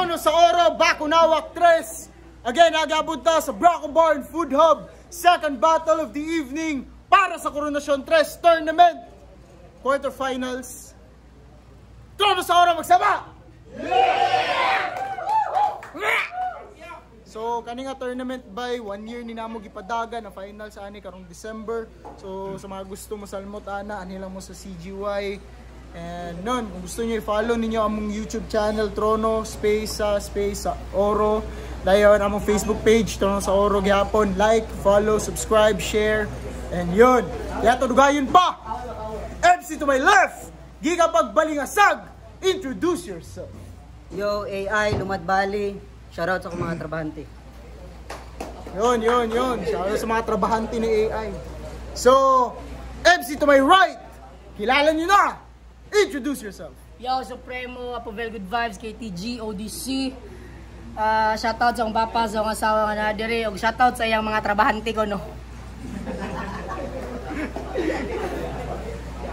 Trono sa Oro, Bakunawak 3. Again, nagabunta sa Braco Barn Food Hub. Second battle of the evening para sa Coronation 3 Tournament. Quarterfinals. Trono sa Oro, magsama! Yeah! So, kaninga tournament by 1 year ni namo gipadaga na final sa ani karong December. So, sa mga gusto mo salmot ana, anhilang mo sa CGY. And nun, kung gusto niyo i-follow ninyo among YouTube channel Trono Space sa Oro. Dayon among Facebook page Trono sa Oro gihapon. Like, follow, subscribe, share. And yun. Kaya to dugayon pa. MC to my left. Giga pagbalingasag. Introduce yourself. Yo, AI, Lumad Bali. Shoutout sa mga trabahante. Yun. Shoutout sa mga trabahante ni AI. So, MC to my right. Kilala nyo na. Introduce yourself. Yo, Supremo, Apovel Good Vibes, KTG, ODC. Shoutout sa akong papa, sa akong asawa nga na diri. Og shoutout sa iyang mga trabahante ko, no?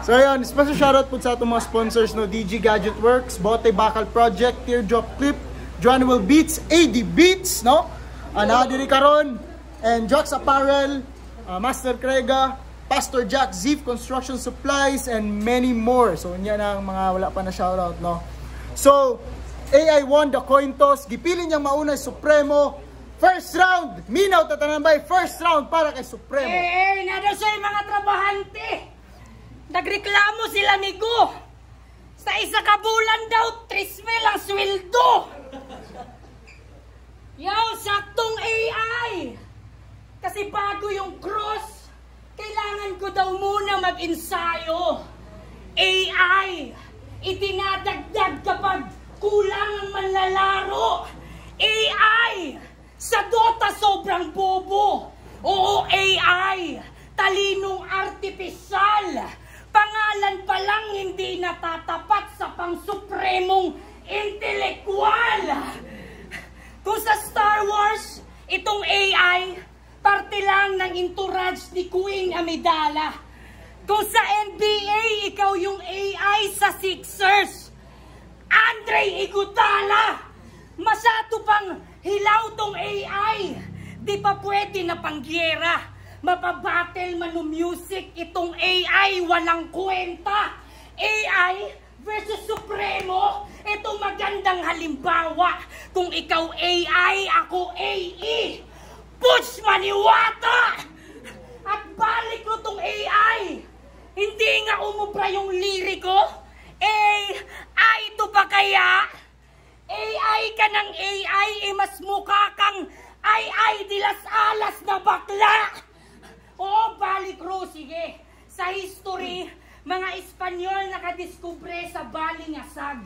So yun, special shoutout po sa itong mga sponsors, no? DG Gadget Works, Bote Bakal Project, Teardrop Clip, Johnwell Beats, AD Beats, no? Nadiri karon, and Jax Apparel, Master Krega, Pastor Jack, Zeef Construction Supplies, and many more. So yan ang mga wala pa na shoutout, no? So, AI won the coin toss, gipili niyang mauna Supremo. First round, minaw tatanambay, first round para kay Supremo. Nado sa mga trabahante. Nagreklamo sila migo. Sa isa ka bulan daw, 3,000 ang sweldo. Yaw, saktong AI. Kasi bago yung cross, kailangan ko daw muna mag-ensayo. AI, itinadagdag kapag kulang ang manlalaro. AI, sa Dota sobrang bobo. Oo, AI, talinong artipisyal. Pangalan pa lang hindi natatapat sa pang-supremong intelektual. Kung sa Star Wars, itong AI, parte lang ng entourage ni Queen Amidala. Kung sa NBA, ikaw yung AI sa Sixers. Andre Iguodala, masyado pang hilaw tong AI. Di pa pwede na pangyera. Mapabattle man ng music, itong AI walang kwenta. AI versus Supremo, itong magandang halimbawa. Kung ikaw AI, ako AE. Push maniwata! At balik ko tong AI. Hindi nga umubra yung liriko. AI to ba kaya? AI ka ng AI, mas mukha kang ay di las alas na bakla. Oo, balik ro, sige. Sa history, mga Espanyol nakadiskubre sa balingasag.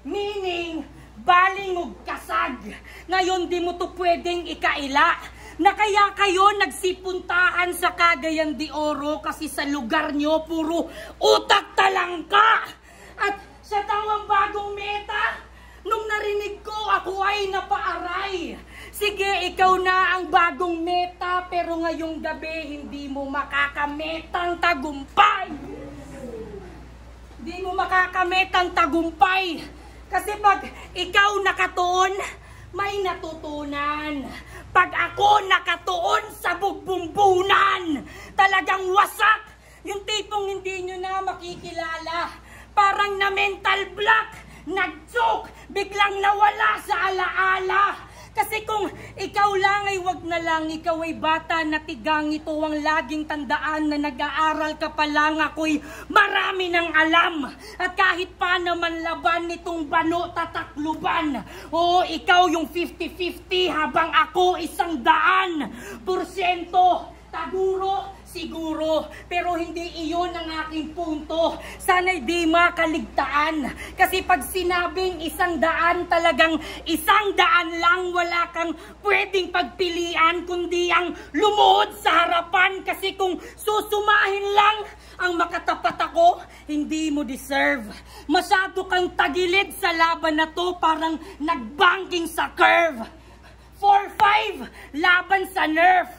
Meaning, baling ug kasag. Ngayon, di mo to pwedeng ikaila. Na kaya kayo nagsipuntahan sa Cagayan de Oro kasi sa lugar nyo, puro utak talangka. At sa tawang bagong meta, nung narinig ko, ako ay napaaray. Sige, ikaw na ang bagong meta, pero ngayong gabi, hindi mo makakametang tagumpay. Hindi mo makakametang tagumpay. Kasi pag ikaw nakatuon, may natutunan. Pag ako nakatuon sa bugbumbunan, talagang wasak. Yung tipong hindi nyo na makikilala. Parang na mental block, nag-choke, biglang nawala sa alaala. Kasi kung ikaw lang ay wag na lang, ikaw ay bata na tigang, ito ang laging tandaan na nag-aaral ka pa lang, ako'y marami ng alam. At kahit pa naman laban nitong bano tatakluban, oo, ikaw yung 50-50 habang ako 100%. Taguro, siguro, pero hindi iyon ang aking punto. Sana'y di makaligtaan. Kasi pag sinabing 100, talagang 100 lang, wala kang pwedeng pagpilian, kundi ang lumuhod sa harapan. Kasi kung susumahin lang ang makatapat ako, hindi mo deserve. Masyado kang tagilid sa laban na to, parang nagbanking sa curve. 4-5, laban sa nerf.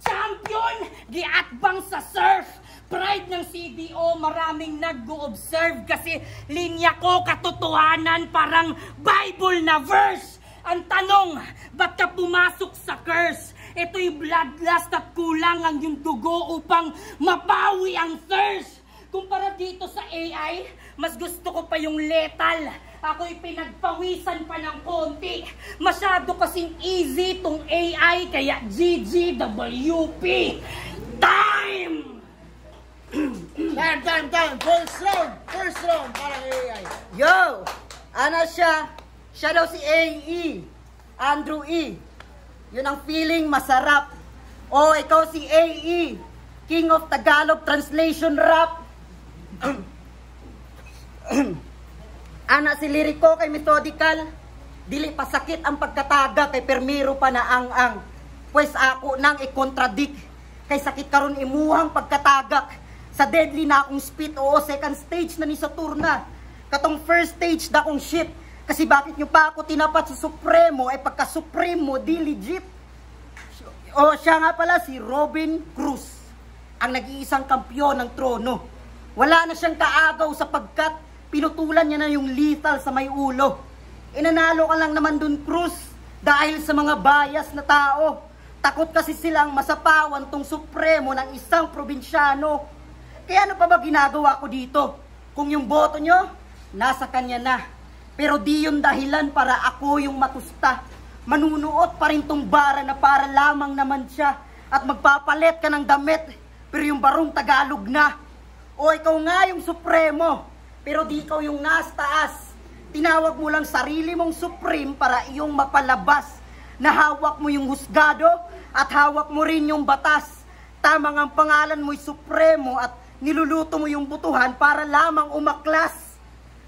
Champion, giatbang sa surf. Pride ng CDO, maraming nag-observe kasi linya ko katotohanan parang Bible na verse. Ang tanong, ba't ka pumasok sa curse? Ito'y bloodlust at kulang ang yung dugo upang mapawi ang thirst. Kumpara dito sa AI, mas gusto ko pa yung lethal. Ako'y pinagpawisan pa ng konti. Masyado kasing easy tong AI, kaya GGWP. Time! Time. First round para AI. Yo! Ano siya? Siya daw si AE. Andrew E. Yun ang feeling masarap. O, ikaw si AE. King of Tagalog Translation Rap. Ana si liriko kay methodical. Dili pa sakit ang pagkataga kay permiro pa na ang. Pues ako nang i-contradict. Kay sakit karon imuhang pagkatagak. Sa deadly na akong spit, oo, second stage na ni Saturna. Katong first stage na akong shit. Kasi bakit nyo pa ako tinapat sa Supremo, ay pagka-Supremo, di legit. O, siya nga pala si Robin Cruz, ang nag-iisang kampyon ng trono. Wala na siyang kaagaw sapagkat pinutulan niya na yung lethal sa may ulo. Inanalo ka lang naman dun, Cruz, dahil sa mga bias na tao. Takot kasi silang masapawan tong Supremo ng isang probinsyano. Kaya ano pa ba ginagawa ko dito? Kung yung boto nyo, nasa kanya na. Pero di yun dahilan para ako yung matusta. Manunuot pa rin tong bara na para lamang naman siya. At magpapalit ka ng damit, pero yung barong Tagalog na. O ikaw nga yung Supremo, pero di ikaw yung nasa taas. Tinawag mo lang sarili mong Supreme para iyong mapalabas. Na hawak mo yung husgado at hawak mo rin yung batas. Tamang ang pangalan mo'y Supremo at niluluto mo yung butuhan para lamang umaklas.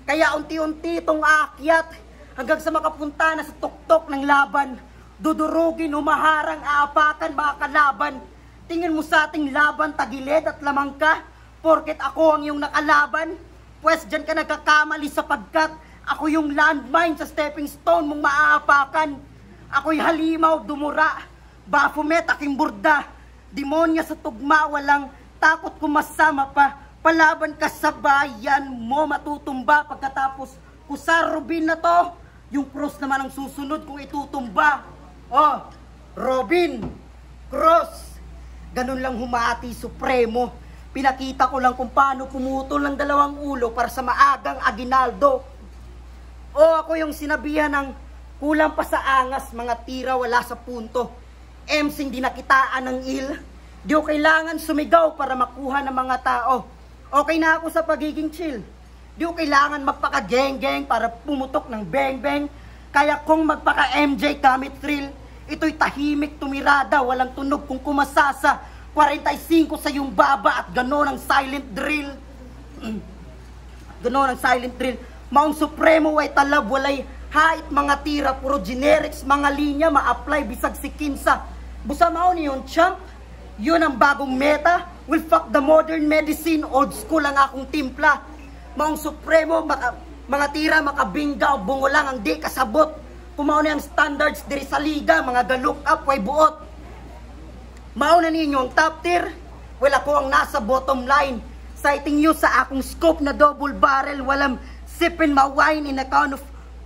Kaya unti-unti itong aakyat hanggang sa makapunta na sa tuktok ng laban. Dudurugin, humaharang, aapakan, baka laban. Tingin mo sa ating laban, tagilid at lamang ka, porket ako ang iyong nakalaban. Pwes dyan ka nagkakamali sapagkat ako yung landmine sa stepping stone mong maaapakan. Ako'y halimaw, dumura, Baphomet, aking burda. Demonya sa tugma, walang takot kung masama pa. Palaban ka sa bayan mo, matutumba. Pagkatapos ko sa Robin na to, yung cross naman ang susunod kung itutumba. Oh, Robin, cross. Ganun lang humati, Supremo. Pinakita ko lang kung paano pumutol ng dalawang ulo para sa maagang aginaldo. Oh, ako yung sinabihan ng kulang pa sa angas, mga tira wala sa punto. Emsing di nakitaan ng il. Di ko kailangan sumigaw para makuha ng mga tao. Okay na ako sa pagiging chill. Di ko kailangan magpaka-geng-geng para pumutok ng bang-bang. Kaya kung magpaka-MJ gamit thrill, ito'y tahimik tumirada, walang tunog kung kumasasa. 45 sa yung baba at gano'n ang silent drill. Gano'n ang silent drill. Maong Supremo ay talab, walay hait mga tira, puro generics, mga linya, ma-apply bisag si Kinsa. Busa mao ni yung champ. Yun ang bagong meta. Will fuck the modern medicine. Old school ang akong timpla. Maong Supremo, mga tira, makabingga o bungo lang ang di kasabot. Kumauna yung standards diri sa liga. Mga ga-look up, way buot. Mauna ninyo ang top tier. Well, ako ang nasa bottom line. Citing you sa akong scope na double barrel. Walang sipin ma-wine in a count of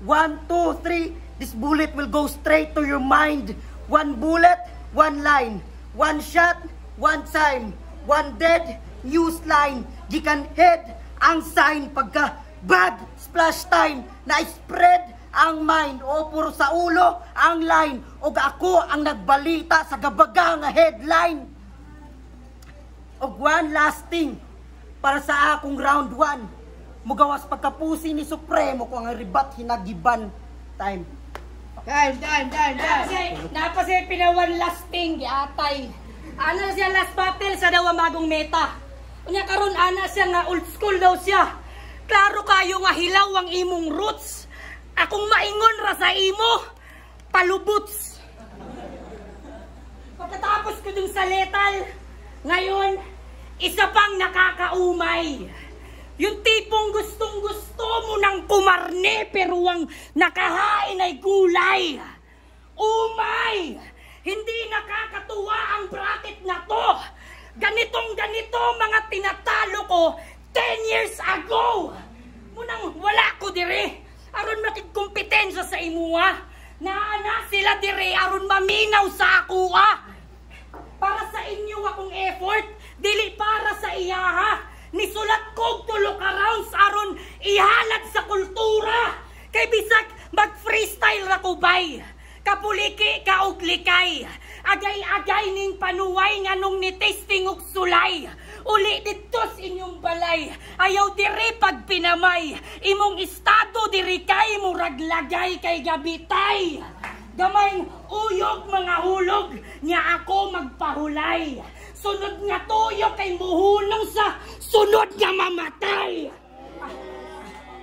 1, 2, 3. This bullet will go straight to your mind. One bullet, one line. One shot, one time. One dead, news line. Gikan head, ang sign. Pagka bad, splash time. Na-spread ang mind. O puro sa ulo, ang line. O ako ang nagbalita sa gabaga nga headline. O one last thing. Para sa akong round 1. Mugawas pagkapusi ni Supremo kung ang ribat hinagiban. Time. Napasay pinawan lasting yatay. Ana siya last battle sa daw magong meta. Unya karon ana siya nga old school daw siya. Klaro kayo nga hilaw ang imong roots. Akong maingon ra sa imo, palubuts. Pagkatapos ko dun sa lethal, ngayon isa pang nakakaumay. Yung tipong gustong-gusto mo ng kumarne pero ang nakahain ay gulay. Umay! Hindi nakakatuwa ang bracket na to. Ganitong-ganito mga tinatalo ko 10 years ago. Munang wala ko dire. Aron makigkompetensya sa imuha. Naana sila dire aron maminaw sa ako Para sa inyo akong effort, dili para sa iyaha. Nisulat kog 3 ka rounds aron ihalad sa kultura. Kay bisag mag-freestyle ra ko bay. Kapuliki ka og likay. Agay-agay ning panuway nganong ni testing og sulay. Uli dito sa inyong balay. Ayaw diri pag pinamay. Imong estado diri kay murag lagay kay gabitay. Gamayng uyog mga hulog nya ako magpahulay. Sunod nga tuyo kay muhunong sa sunod nga mamatay.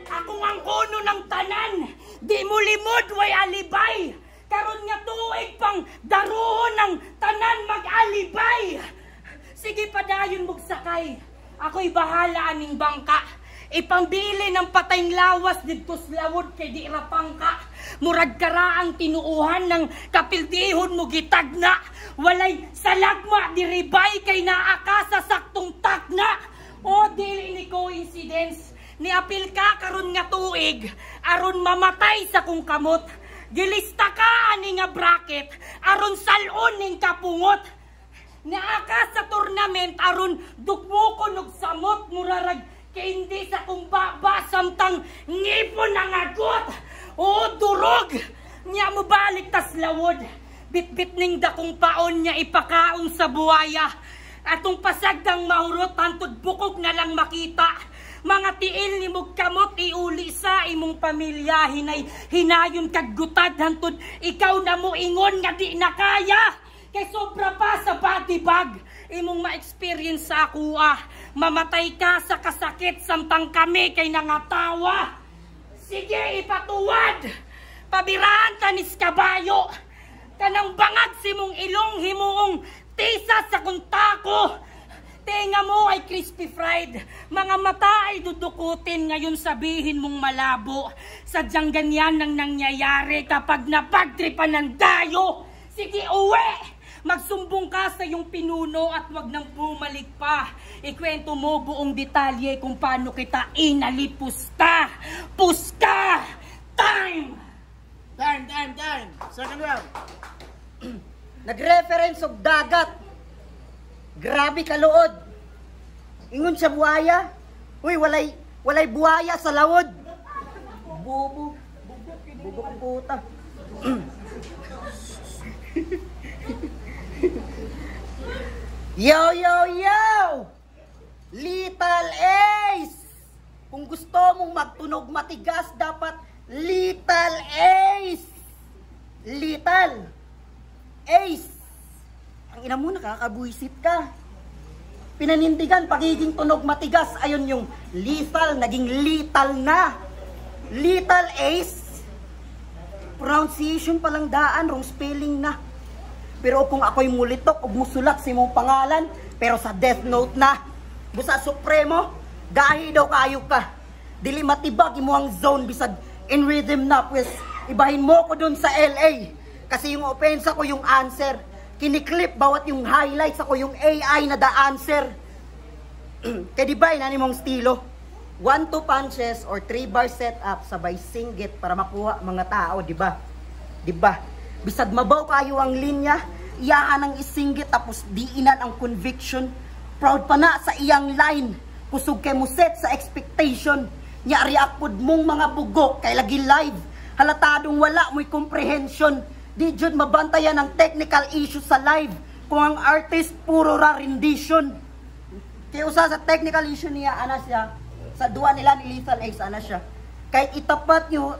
Ako ang kuno ng tanan. Di mo limod way alibay. Karon nga tuig pang daruhon ng tanan mag-alibay. Sige padayon mong sakay. Ako'y bahala aning bangka. Ipambili ng patayng lawas dito sa lawod kay di rapangka. Murag karaang tinuuhan ng kapildihon mo gitagna. Walay salagma diribay kay naaka sa saktong takna. O dili ni coincidence. Niapil ka karon nga tuig aron mamatay sa kung kamot. Gilista ka ani nga bracket aron salon ning kapungot. Naaka sa tournament aron dukmukon og samot murarag kay hindi sa kung baba samtang ngipon ang agot. O durog nya mo balik tas lawod. Bitbit ning dakong paon nya ipakaon sa buwaya. Atong pasagdang maurot hantod bukog na lang makita. Mga tiil ni mong kamot iuli sa imong pamilya. Hinayon kagutad hantod ikaw na mo ingon nga di na kaya. Kay sobra pa sa body bag. Imong ma-experience sa ako Mamatay ka sa kasakit samtang kami kay nangatawa. Sige ipatuwad. Pabiraan tanis kabayo. Kanang bangag si mong ilong himuong tisa sa kuntako. Tenga mo ay crispy fried. Mga mata ay dudukutin. Ngayon sabihin mong malabo. Sadyang ganyan ang nangyayari kapag napagtripan ng dayo. Sige uwi. Magsumbong ka sa iyong pinuno at wag nang bumalik pa. Ikwento mo buong detalye kung paano kita inalipusta. Puska! Time! Time. Second round. Nag-reference og dagat. Grabe kaluod. Ingon sa buhaya. Uy, walay buhaya sa lawod. Bubo ang puta. Yo! Little Ace! Kung gusto mong magtunog matigas, dapat Little Ace! Little Ace! Ang ina mo, nakakabuisit ka. Pinanindigan, pagiging tunog matigas, ayun yung lethal, naging lethal na. Little Ace. Pronunciation palang daan, wrong spelling na. Pero kung ako'y mulitok o musulat sa imong pangalan, pero sa death note na, busa supremo, gahi daw kayo ka. Dili matibag imo ang zone, bisag in rhythm na, pues ibahin mo ko dun sa LA. Kasi yung offense ko yung answer. Kiniklip bawat yung highlights ako yung AI na the answer. Kaya diba inani mong estilo? 1-2 punches or 3-bar setup sabay singgit para makuha mga tao, diba? Diba? Bisag mabaw kayo ang linya, iyaan ang isinggit tapos diinan ang conviction. Proud pa na sa iyang line. Kusog kay mo set sa expectation. Nya react pod mong mga bugok kay lagi live. Halatadong wala mo'y comprehension. Di jud mabantayan ang technical issue sa live kung ang artist puro ra rendition. Kaya usa sa technical issue niya ana siya sa duwa nila ni Lethal Ace ana siya. Kahit itapat nyo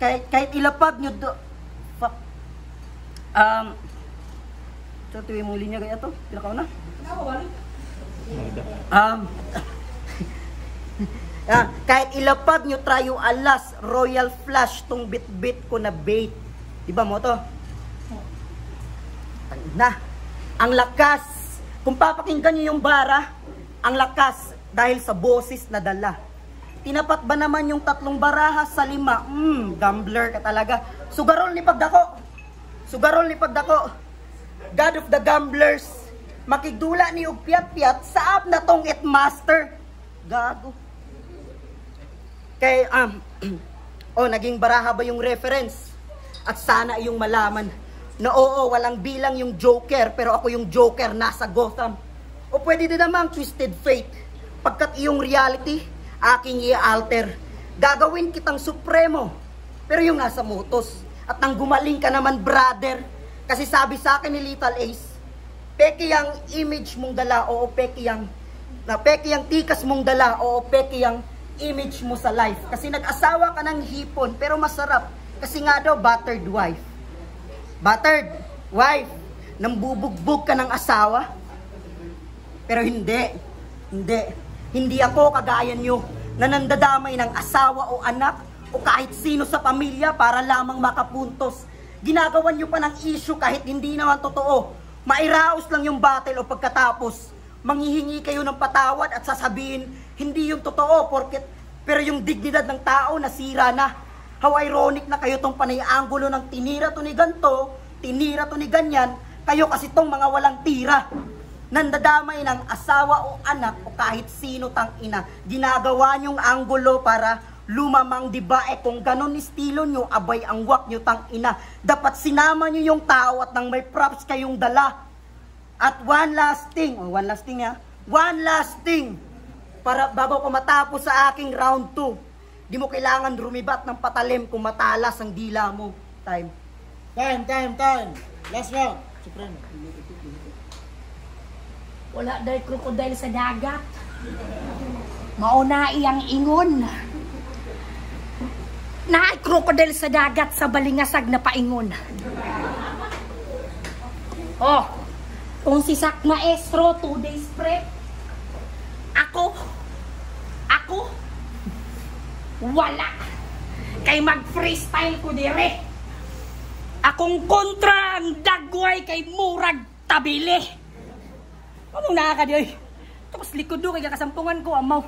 kahit ilapag nyo so tuwi mong linya kaya to pila ka na kahit ilapag nyo trayo alas royal flash tong bit ko na bait. Diba mo to? Na, ang lakas. Kung papakinggan nyo yung bara, ang lakas dahil sa boses na dala. Tinapat ba naman yung 3 baraha sa 5? Gambler ka talaga. Sugarol ni pagdako. God of the gamblers. Makigdula ni og piat-piat saab na tong it master. Gago. Kay naging baraha ba yung reference? At sana iyong malaman na oo, walang bilang yung Joker, pero ako yung Joker nasa Gotham. O pwede din namang Twisted Fate, pagkat iyong reality, aking i-alter. Gagawin kitang supremo, pero yung nasa motos. At nang gumaling ka naman, brother, kasi sabi sa akin ni Lethal Ace, peki ang image mong dala, o peki ang tikas mong dala, o peki ang image mo sa life. Kasi nag-asawa ka ng hipon, pero masarap. Kasi nga daw, battered wife. Battered wife, nang bubugbog ka ng asawa. Pero hindi ako kagaya nyo na nandadamay ng asawa o anak o kahit sino sa pamilya para lamang makapuntos. Ginagawan nyo pa ng issue kahit hindi naman totoo. Mairaos lang yung battle o pagkatapos manghihingi kayo ng patawad at sasabihin hindi yung totoo pero yung dignidad ng tao nasira na. How ironic na kayo tong panay-anggulo ng tinira to ni ganto, tinira to ni ganyan, kayo kasi tong mga walang tira. Nandadamay ng asawa o anak o kahit sino tang ina. Ginagawa nyong anggulo para lumamang, diba? Kung ganon estilo nyo, abay ang wak nyo tang ina. Dapat sinama nyo yung tao at nang may props kayong dala. At one last thing, para bago ko matapos sa aking round 2, di mo kailangan rumibat ng patalim kung matalas ang dila mo. Time. Last round. Supremo. Wala dahil krokodil sa dagat. Mauna iyang ingon. Naay krokodil sa dagat sa balingasag na paingon. Oh, kung si Sak Maestro 2 days prep, ako, wala. Kay mag-freestyle ko dire. Akong kontra ang dagway kay murag tabili. Ano na ka di oy? Tapos likod do kay kasampungan ko amaw.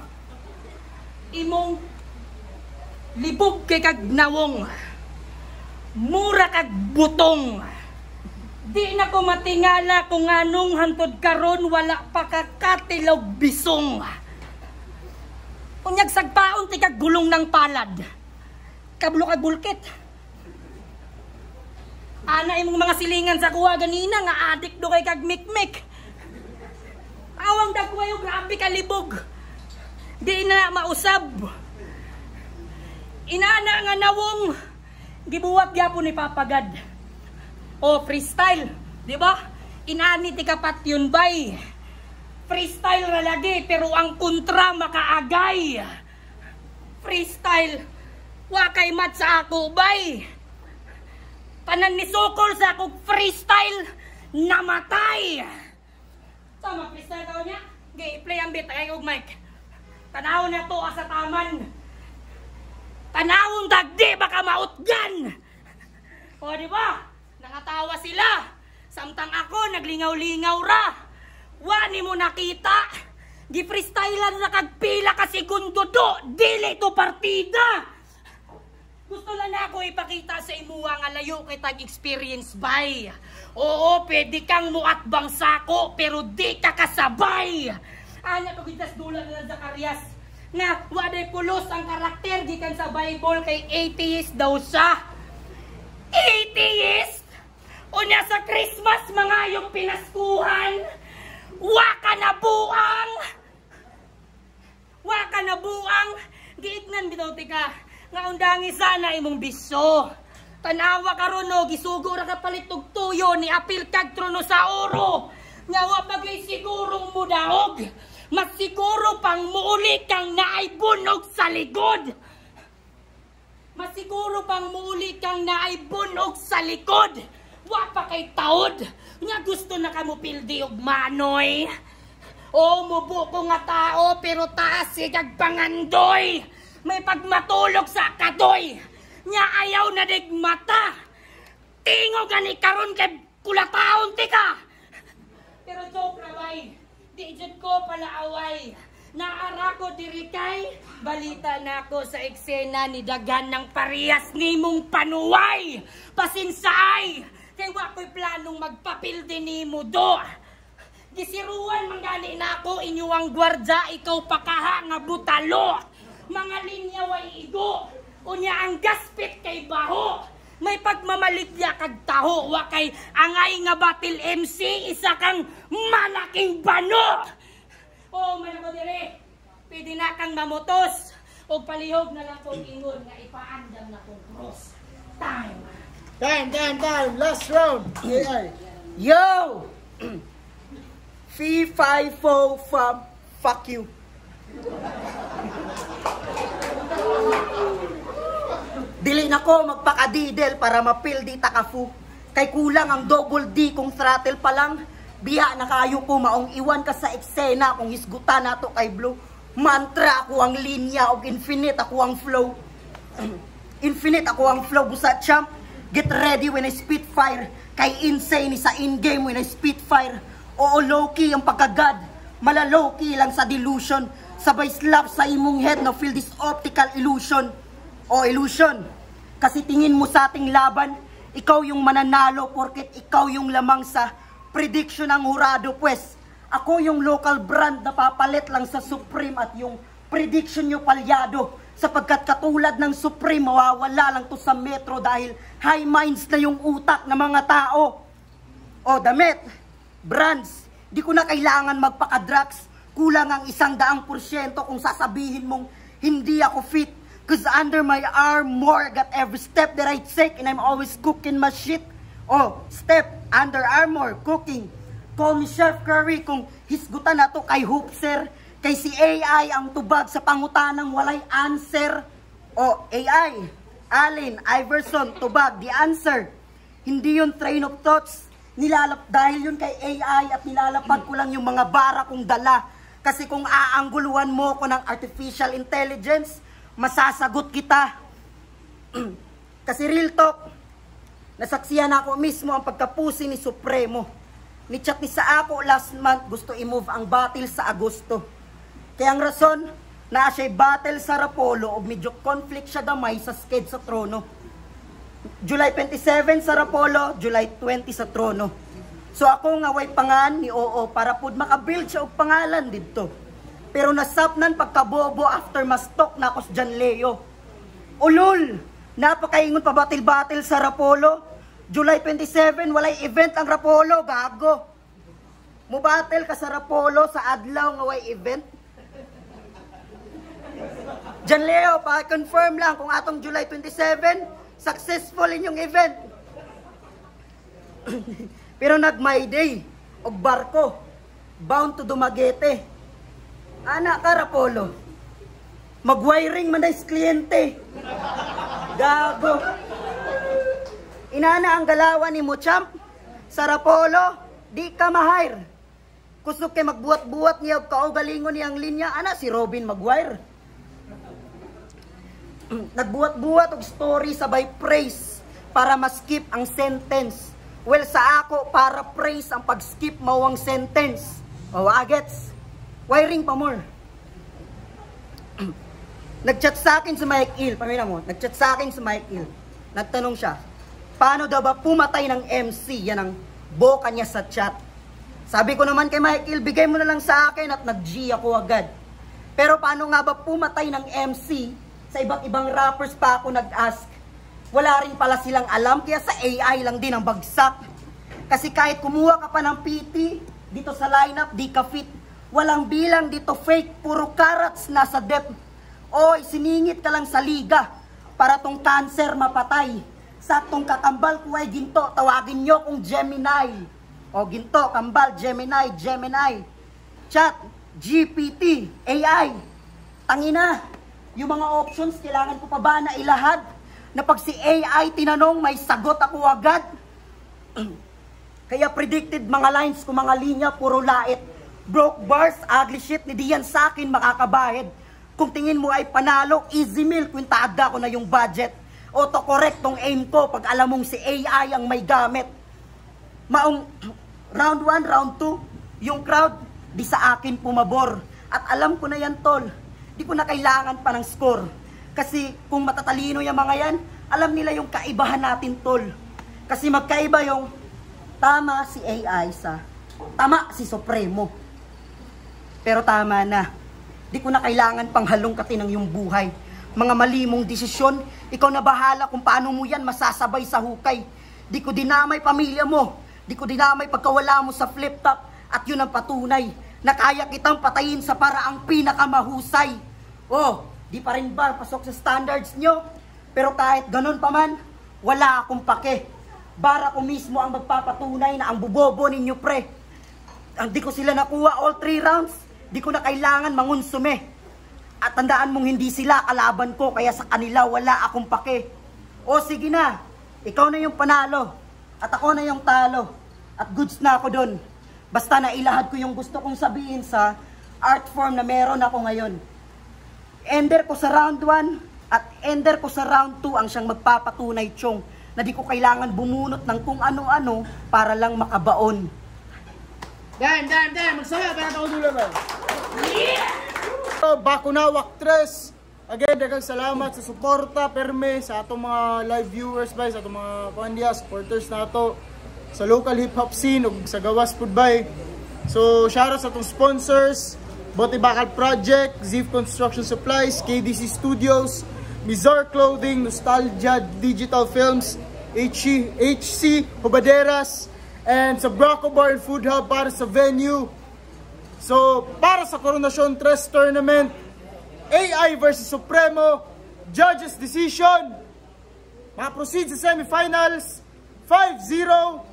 Imong libog kay kag nawong. Mura kag butong. Di na ko matingala kung anong hantod karon wala pa kakatilaw bisong. Unyag sagpaon ti kag gulong ng palad. Kablo kag bulkit. Ana imong mga silingan sa kuha ganina nga adik do kay kag mikmik. Awang dagwayo, grabe kalibog. Di na mausab. Inana nga nawong gibuwag yapon ni Papagad. O freestyle, di ba? Inani ti kapat yun bay. Freestyle ra lagi pero ang kontra makaagay. Freestyle, wa kay mat sa ako bay. Tanan ni sukol sa akong freestyle namatay. Sama, freestyle tao niya. I-play ang beat, ay og mic. Tanaw na to sa taman. Tanawong dagdi, baka mautgan. O, di ba? Nakatawa sila. Samtang ako, naglingaw-lingaw ra. Wani mo nakita. Gi-freestylean na kagpila ka segundo do. Dili to partida. Gusto lang na ako ipakita sa imuwa nga layo kay tag-experience bay. Oo, pwede kang muatbang sako, pero di ka kasabay. Ana pagitas dula na Zacarias na waday pulos ang karakter gikan sa Bible kay atheist daw siya. Atheist? Unya sa Christmas mga yung pinaskuhan. Waka na buang. Giignan bitaw tika. Nga undangi sana imong bisyo. Tanawa karon no gisugo ra ka palit og tuyo ni apil kag trono sa oro. Nga wa pagay sigurong mudaog. Mas siguro pang muuli kang naay bunog sa likod. Mas siguro pang muuli kang naay bunog sa likod. Wa pa kay taod. Nga gusto na ka mo pildi og manoy. O mubo ko nga tao pero taas kag pangandoy. May pagmatulog sa kadoy. Nya ayaw na dig mata. Tingog gani karon kay kulataon ti ka. Pero joke ra bay. Di jud ko pala away. Naara ko diri kay balita na ako sa eksena ni dagan ng parehas nimong panuway. Pasinsay. Kay wa ko'y planong magpapildi nimo do. Gisiruan manggani na ako inyuang gwardya ikaw pakaha nga butalo. Mga linya way igo. Unya ang gaspit kay baho. may pagmamaligya kag taho, wa kay angay nga batil MC, isa kang malaking bano. O, manako dire, pwede na kang mamutos, o palihog na lang kong ingon nga ipaandam na kong cross. Time. Time. Last round. AI. Yo! Fee, fi, fo, fam, fuck you. Dili na ko magpakadidel para mapil di takafu. Kay kulang ang double D kung throttle pa lang. Biya na kayo ko maong iwan ka sa eksena kung hisgutan nato kay Blue. Mantra ako ang linya og infinite ako ang flow. Infinite ako ang flow busa champ. Get ready when I spit fire. Kay insane sa in-game when I spit fire. Oo, low-key ang pagkagad. Mala-low-key lang sa delusion. Sabay slap sa imong head na feel this optical illusion. O illusion. Kasi tingin mo sa ating laban, ikaw yung mananalo porket ikaw yung lamang sa prediction ng hurado. Pues, ako yung local brand na papalit lang sa Supreme at yung prediction nyo palyado. Sapagkat katulad ng Supreme, mawawala lang to sa metro dahil high minds na yung utak ng mga tao. O damit, brands, di ko na kailangan magpaka-drugs. Kulang ang 100% kung sasabihin mong hindi ako fit. Cause under my armor, got every step that I take and I'm always cooking my shit. Oh, step, under armor, cooking. Call me Chef Curry kung hisgutan na to kay Hoopser. Kay si AI ang tubag sa pangutanang walay answer. Oh, AI, Allen, Iverson, tubag, the answer. Hindi yun train of thoughts. Dahil yun kay AI at nilalapag ko lang yung mga bara kong dala. Kasi kung aangguluhan mo ko ng artificial intelligence, masasagot kita. Kasi real talk, nasaksiyan ako mismo ang pagkapusi ni Supremo. Ni-chat ni sa ako last month, gusto i-move ang battle sa Agosto. Kaya ang rason, na siya'y battle sa Rapolo o medyo conflict siya damay sa sked sa trono. July 27 sa Rapolo, July 20 sa trono. So ako nga way pangan ni Oo para pud makabuild siya og pangalan dito. Pero nasapnan pagkabobo after mastok na ako sa Jan Leo. Ulol, napakaingon pa batil-batil sa Rapolo. July 27, walay event ang Rapolo, gago. Mubatil ka sa Rapolo sa adlaw nga way event. Jan Leo, pa-confirm lang kung atong July 27, successful inyong event. Pero nag-my day, og barko, bound to Dumaguete. Anak ka, Rapolo. Mag-wiring man dahil kliyente. Gago. Inana ang galawan ni Muchamp. Sa Rapolo, di ka ma-hire. Kusog kay magbuhat-buhat niya og kaugalingon niyang linya. Ana, si Robin Maguire. Nagbuhat-buhat og story sabay praise para ma-skip ang sentence. Well, sa ako, para praise ang pag-skip mawang sentence. O, agets. Wiring pa more. Nag-chat sa akin si Mike Hill. Pamina mo, nag-chat sa akin si Mike Hill. Nagtanong siya, paano daw ba pumatay ng MC? Yan ang boka niya sa chat. Sabi ko naman kay Mike Hill, bigay mo na lang sa akin at nag-G ako agad. Pero paano nga ba pumatay ng MC? Sa iba't ibang rappers pa ako nag-ask. Wala rin pala silang alam, kaya sa AI lang din ang bagsak. Kasi kahit kumuha ka pa ng PT, dito sa lineup, di ka fit. Walang bilang dito fake, puro carrots nasa depth. Oy, siningit ka lang sa liga para tong cancer mapatay. Saktong kakambal ko ay ginto, tawagin nyo kung Gemini. O ginto, kambal, Gemini, Gemini. Chat, GPT, AI. Tangina, yung mga options, kailangan ko pa ba na ilahad? Na pag si AI tinanong, may sagot ako agad. Kaya predicted mga lines ko, mga linya, puro lait. Broke bars, ugly shit, ni diyan sa akin makakabahid. Kung tingin mo ay panalo, easy meal, kwintada ko na yung budget. Autocorrect tong aim ko pag alam mong si AI ang may gamit. Maong round 1, round 2, yung crowd, di sa akin pumabor. At alam ko na yan, tol. Di ko na kailangan pa ng score. Kasi kung matatalino yung mga yan, alam nila yung kaibahan natin, tol. Kasi magkaiba yung tama si AI sa tama si Supremo. Pero tama na. Di ko na kailangan pang halongkatin ng yung buhay. mga malimong desisyon. Ikaw na bahala kung paano mo yan masasabay sa hukay. Di ko dinamay pamilya mo. Di ko dinamay pagkawala mo sa flip top. At yun ang patunay na kaya kitang patayin sa paraang pinakamahusay. Oh, di pa rin ba pasok sa standards nyo? Pero kahit ganun pa man, wala akong pake. Bara ko mismo ang magpapatunay na ang bubobo ninyo, pre. Ang di ko sila nakuha all 3 rounds, di ko na kailangan mangunsume. At tandaan mong hindi sila kalaban ko, kaya sa kanila wala akong pake. O sige na, ikaw na yung panalo, at ako na yung talo. At goods na ako dun. Basta na ilahad ko yung gusto kong sabihin sa art form na meron ako ngayon. Ender ko sa round 1 at ender ko sa round 2 ang siyang magpapatunay, Chong, na di ko kailangan bumunot ng kung ano-ano para lang makabaon. Dan, magsaya, kaya ako dula ba? So, Bakunawak 3. Again, daghang salamat sa suporta, perme, sa atong mga live viewers ba, sa atong mga pandiya, supporters na ato, sa local hip-hop scene, ug sa gawas pud bay. So, shoutout sa atong sponsors, Bote Bakal Project, Ziv Construction Supplies, KDC Studios, Mizar Clothing, Nostalgia Digital Films, HC Hubaderas, and sa Braco Bar and Food Hub para sa venue. So, para sa Coronation 3 Tournament, AI versus Supremo, judges decision, makaproceed sa semifinals, 5-0,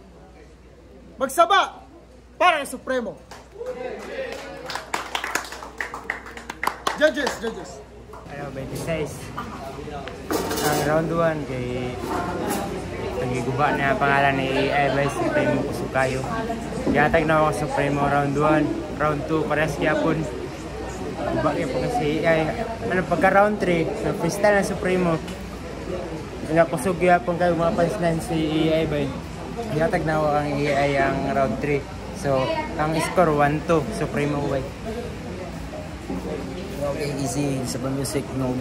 magsaba para kay Supremo. Judges. Ayaw, 26. Ang round 1 kay nagiguba na pangalan ni AI by Supremo Kusukayo. Yatag na ako Supremo round 1, round 2 pares gyapon. Guba kay po kasi AI. Ano pagka round 3, na freestyle na Supremo. Nakusog gyapon kay mga punchline si AI by. Yatag na ako ang AI ang round 3. So, ang score 1-2 Supremo by. Okay, easy sa music no.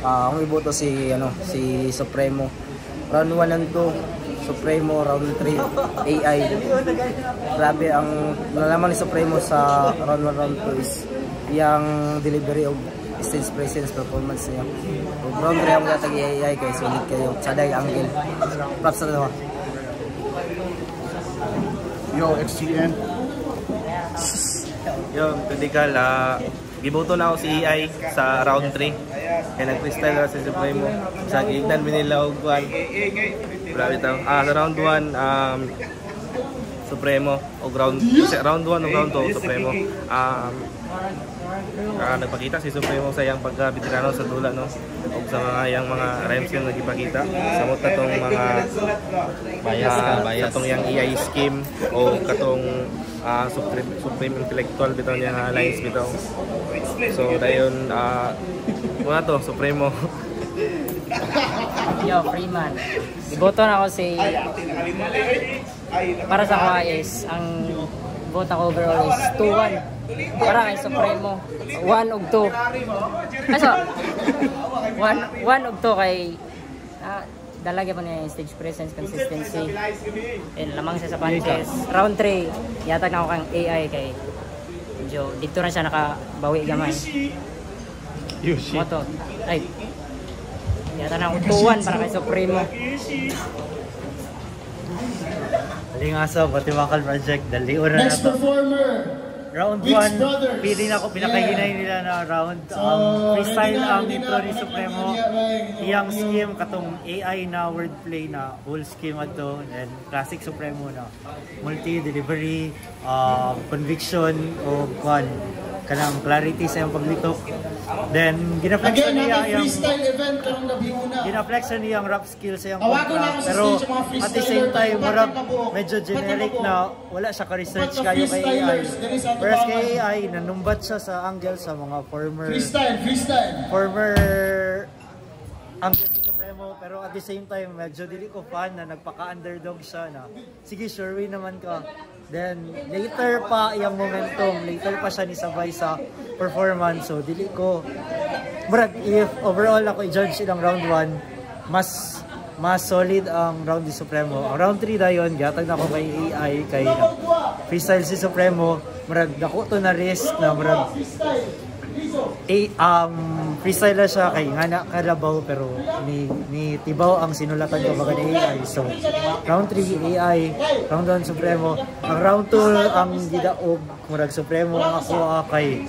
Ang iboto si Supremo. Round 1 and 2 Supremo, round 3 AI. Grabe ang nalaman ni Supremo sa round 1 round 2 is yung delivery of stage presence performance niya. Round 3 ang gatag AI kay sulit kayo. Saday angle. Props sa dalawa. Yo, XGN. Yo, Tudikal, giboto na ako si AI sa round 3. Kaya nag-freestyle na si Supremo. Sa gignan binila og kuan. Grabe tayo. Sa round 1, Supremo. O round 1 o round 2, Supremo. Nagpakita si Supremo sa iyang pagka-veterano sa dula, no? O sa mga mga rhymes yung nagipakita. Sa mo katong mga bias katong yang AI scheme o katong supreme intellectual bitaw niya lines bitaw. So dayon muna to Supremo. Yo, Freeman. Iboto na ako si para sa ako is ang vote ko overall is 2-1 para kay Supremo. 1 ug 2. Aso 1 ug 2 kay dalagya pa niya stage presence, consistency, and lamang siya sa punches. Round 3 yatag na ako kang AI kay Joe. Dito na siya nakabawi gamay. Moto ay yatag na ako 2-1 para kay Supremo. Alingaso, Bote Bakal Project, dali ora na Next to. performer, Round Beats 1, Brothers. pili na ako, pinakaginay nila na round. Freestyle ang intro ni Supremo. Iyang scheme, katong AI na wordplay na whole scheme ato. And classic Supremo na multi-delivery, conviction, o kanang clarity sa iyang paglitok. Then, ginaflexan again, niya natin yung freestyle event karong gabi una. ginaflexan niya yung rap skills sa iyang Tawagan na ako sa pero stage, mga at the same freestyler, time, marag kabuok. medyo generic na wala siya ka-research But the kayo kay AI. freestylers, there is a Whereas tubangan. kay AI, nanumbat siya sa angle sa mga former angle ni Supremo, pero at the same time, medyo dili ko fan na nagpaka-underdog siya na sige, sure win naman ka. Then, later pa yung momentum, later pa siya nisabay sa performance. So, dili ko, murag, if overall ako i-judge ilang round 1, mas solid ang round ni Supremo. Ang round 3 dayon, gatag na ako kay AI, kay freestyle si Supremo, murag, dako to na risk na murag, freestyle na siya kay nga na kalabaw pero ni tibaw ang sinulatan ko baga ni AI. So round 3 AI, round 1 Supremo, ang round 2 ang gidaog murag Supremo ang ako kay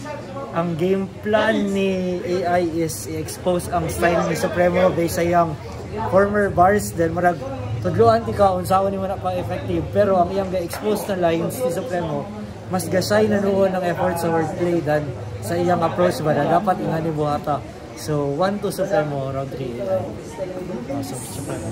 ang game plan ni AI is i-expose ang style ni Supremo based sa iyang former bars, then murag tudluan ti ka unsaon ni man pa effective, pero ang iyang ga-expose na lines ni Supremo mas gasay na noon ng effort sa wordplay than sa iyang approach ba na dapat ingani buhata. So 1-2 Supremo, round 3 AI. So Supremo.